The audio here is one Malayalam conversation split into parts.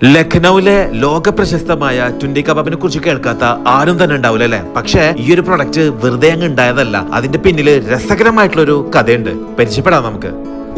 ലഖ്നൌവിലെ ലോക പ്രശസ്തമായ ടുണ്ടി കബാബിനെ കുറിച്ച് കേൾക്കാത്ത ആരും തന്നെ ഉണ്ടാവില്ല അല്ലെ. പക്ഷേ ഈ ഒരു പ്രൊഡക്റ്റ് വെറുതെ അങ്ങ് ഉണ്ടായതല്ല. അതിന്റെ പിന്നില് രസകരമായിട്ടുള്ള ഒരു കഥയുണ്ട്. പരിചയപ്പെടാം നമുക്ക്.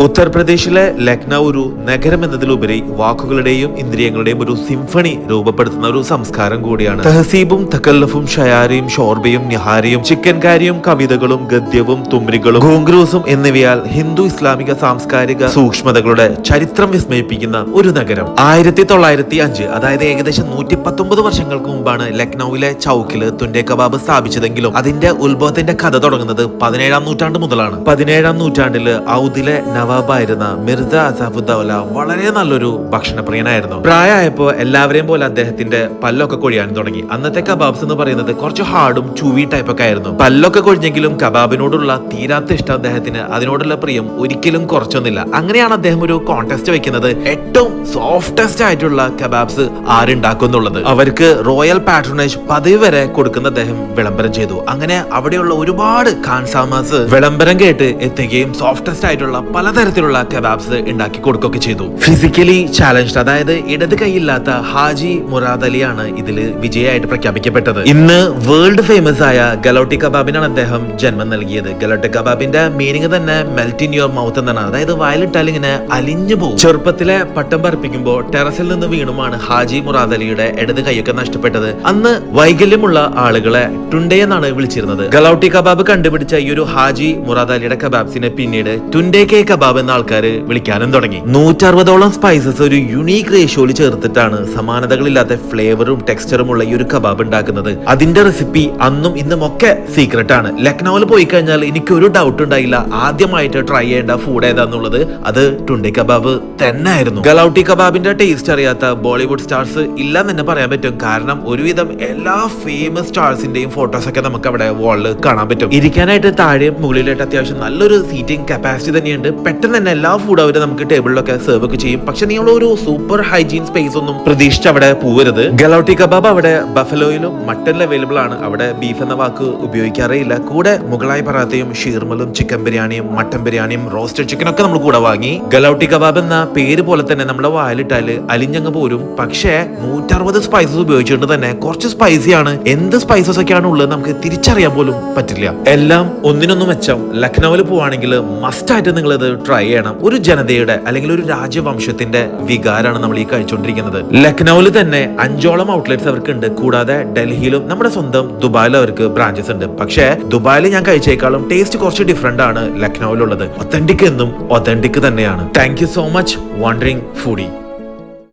ഉത്തർപ്രദേശിലെ ലക്നൌ ഒരു നഗരം എന്നതിലുപരി വാക്കുകളുടെയും ഇന്ദ്രിയങ്ങളുടെയും ഒരു സിംഫണി രൂപപ്പെടുത്തുന്ന ഒരു സംസ്കാരം കൂടിയാണ്. തഹസീബും തക്കല്ലഫും ഷയാരിയും ഷോർബയും നിഹാരിയും ചിക്കൻ കാരിയും കവിതകളും ഗദ്യവും തുമ്രികളും ഘോങ്ക്രൂസും എന്നിവയാൽ ഹിന്ദു ഇസ്ലാമിക സാംസ്കാരിക സൂക്ഷ്മതകളുടെ ചരിത്രം വിസ്മയിപ്പിക്കുന്ന ഒരു നഗരം. 1905 അതായത് ഏകദേശം 119 വർഷങ്ങൾക്ക് മുമ്പാണ് ലക്നൌവിലെ ചൌക്കില് തുണ്ടേ കബാബ് സ്ഥാപിച്ചതെങ്കിലും അതിന്റെ ഉത്ഭവത്തിന്റെ കഥ തുടങ്ങുന്നത് 17-ാം നൂറ്റാണ്ട് മുതലാണ്. 17-ാം നൂറ്റാണ്ടില് ഔദിലെ നവാബായിരുന്ന മിർസ അസാഫുദ്ദൗല വളരെ നല്ലൊരു ഭക്ഷണപ്രിയനായിരുന്നു. പ്രായമായപ്പോ എല്ലാവരെയും പോലെ അദ്ദേഹത്തിന്റെ പല്ലൊക്കെ കൊഴിയാൻ തുടങ്ങി. അന്നത്തെ കബാബ്സ് എന്ന് പറയുന്നത് കുറച്ച് ഹാർഡും ചൂവി ടൈപ്പ് ഒക്കെ ആയിരുന്നു. പല്ലൊക്കെ കൊഴിഞ്ഞെങ്കിലും കബാബിനോടുള്ള തീരാത്ത ഇഷ്ടം അദ്ദേഹത്തിന് അതിനോടുള്ള പ്രിയം ഒരിക്കലും കുറച്ചൊന്നുമില്ല. അങ്ങനെയാണ് അദ്ദേഹം ഒരു കോൺടെസ്റ്റ് വെക്കുന്നത്, ഏറ്റവും സോഫ്റ്റസ്റ്റ് ആയിട്ടുള്ള കബാബ്സ് ആരുണ്ടാക്കുന്നുള്ളത്. അവർക്ക് റോയൽ പാട്രണേജ് പദവി വരെ കൊടുക്കുന്ന അദ്ദേഹം വിളംബരം ചെയ്തു. അങ്ങനെ അവിടെയുള്ള ഒരുപാട് ഖാൻസാമാസ് വിളംബരം കേട്ട് എത്തുകയും സോഫ്റ്റസ്റ്റ് ആയിട്ടുള്ള പലതരത്തിലുള്ള കബാബ്സ് ഉണ്ടാക്കി കൊടുക്കുകയൊക്കെ ചെയ്തു. ഫിസിക്കലി ചാലഞ്ച്ഡ്, അതായത് ഇടത് കൈയില്ലാത്ത ഹാജി മുറാദ് അലിയാണ് ഇതില് വിജയമായിട്ട് പ്രഖ്യാപിക്കപ്പെട്ടത്. ഇന്ന് വേൾഡ് ഫേമസ് ആയ ഗലോട്ടി കബാബിനാണ് അദ്ദേഹം ജന്മം നൽകിയത്. ഗലോട്ടി കബാബിന്റെ മീനിങ് തന്നെ മെൽറ്റ് ഇൻ യുവർ മൗത്ത് എന്നാണ്. അതായത് വായിലിട്ടാൽ ഇങ്ങനെ അലിഞ്ഞു പോകും. ചെറുപ്പത്തിലെ പട്ടം പറപ്പിക്കുമ്പോൾ ടെറസിൽ നിന്ന് വീണുമാണ് ഹാജി മുറാദ് അലിയുടെ ഇടത് കൈയൊക്കെ നഷ്ടപ്പെട്ടത്. അന്ന് വൈകല്യമുള്ള ആളുകളെ ടുണ്ടേ എന്നാണ് വിളിച്ചിരുന്നത്. ഗലോട്ടി കബാബ് കണ്ടുപിടിച്ച ഈ ഒരു ഹാജി മുറാദ് അലിയുടെ കബാബ്സിനെ പിന്നീട് ടുണ്ടേ കെ കബാബ് എന്ന ആൾക്കാര് വിളിക്കാനും തുടങ്ങി. 160ഓളം സ്പൈസസ് ഒരു യുണീക് റേഷ്യോയിൽ ചേർത്തിട്ടാണ് സമാനതകളില്ലാത്ത ഫ്ലേവറും ടെക്സ്ചറും ഉള്ള ഈ ഒരു കബാബ് ഉണ്ടാക്കുന്നത്. അതിന്റെ റെസിപ്പി അന്നും ഇന്നും ഒക്കെ സീക്രട്ട് ആണ്. ലക്നൌവിൽ പോയി കഴിഞ്ഞാൽ എനിക്ക് ഒരു ഡൗട്ട് ഉണ്ടായില്ല, ആദ്യമായിട്ട് ട്രൈ ചെയ്യേണ്ട ഫുഡ് ഏതാന്നുള്ളത് അത് ടുണ്ടി കബാബ് തന്നെ ആയിരുന്നു. ഗലൌട്ടി കബാബിന്റെ ടേസ്റ്റ് അറിയാത്ത ബോളിവുഡ് സ്റ്റാർസ് ഇല്ലെന്ന് തന്നെ പറയാൻ പറ്റും. കാരണം ഒരുവിധം എല്ലാ ഫേമസ് സ്റ്റാർസിന്റെയും ഫോട്ടോസ് ഒക്കെ നമുക്ക് അവിടെ വാളിൽ കാണാൻ പറ്റും. ഇരിക്കാനായിട്ട് താഴെയും മുകളിലായിട്ട് അത്യാവശ്യം നല്ലൊരു സീറ്റിംഗ് കപ്പാസിറ്റി തന്നെയുണ്ട്. പെട്ടെന്ന് തന്നെ എല്ലാ ഫുഡ് അവർ നമുക്ക് ടേബിളിലൊക്കെ സെർവ് ഒക്കെ ചെയ്യും. പക്ഷെ നിങ്ങൾ ഒരു സൂപ്പർ ഹൈജീൻ സ്പേസ് ഒന്നും പ്രതീക്ഷിച്ച് അവിടെ പോവരുത്. ഗലൌട്ടി കബാബ് അവിടെ ബഫലോയിലും മട്ടനിലും അവൈലബിൾ ആണ്. അവിടെ ബീഫ് എന്ന വാക്ക് ഉപയോഗിക്കാറേയില്ല. കൂടെ മുഗളായി പറാത്തയും ഷീർമലും ചിക്കൻ ബിരിയാണിയും മട്ടൻ ബിരിയാണിയും റോസ്റ്റഡ് ചിക്കൻ ഒക്കെ നമ്മൾ കൂടെ വാങ്ങി. ഗലൌട്ടി കബാബ് എന്ന പേര് പോലെ തന്നെ നമ്മുടെ വായിലിട്ടാല് അലിഞ്ഞങ്ങ് പോരും. പക്ഷേ 160 സ്പൈസസ് ഉപയോഗിച്ചുകൊണ്ട് തന്നെ കുറച്ച് സ്പൈസിയാണ്. എന്ത് സ്പൈസസ് ഒക്കെയാണ് ഉള്ളത് നമുക്ക് തിരിച്ചറിയാൻ പോലും പറ്റില്ല. എല്ലാം ഒന്നിനൊന്നും മെച്ചം. ലക്നൌവിൽ പോവാണെങ്കിൽ മസ്റ്റ് ആയിട്ട് നിങ്ങൾ ഇത് ട്രൈ ചെയ്യണം. ഒരു ജനതയുടെ അല്ലെങ്കിൽ ഒരു രാജവംശത്തിന്റെ വികാരമാണ് നമ്മൾ ഈ കഴിച്ചുകൊണ്ടിരിക്കുന്നത്. ലക്നൌവിൽ തന്നെ 5ഓളം ഔട്ട്ലെറ്റ്സ് അവർക്ക് ഉണ്ട്. കൂടാതെ ഡൽഹിയിലും നമ്മുടെ സ്വന്തം ദുബായിലും അവർക്ക് ബ്രാഞ്ചസ് ഉണ്ട്. പക്ഷേ ദുബായിൽ ഞാൻ കഴിച്ചേക്കാളും ടേസ്റ്റ് കുറച്ച് ഡിഫറെന്റ് ആണ് ലക്നൌവിലുള്ളത്. ഒത്തന്റിക് എന്നും ഒത്തന്റിക് തന്നെയാണ്. Thank you so much wandering foodie.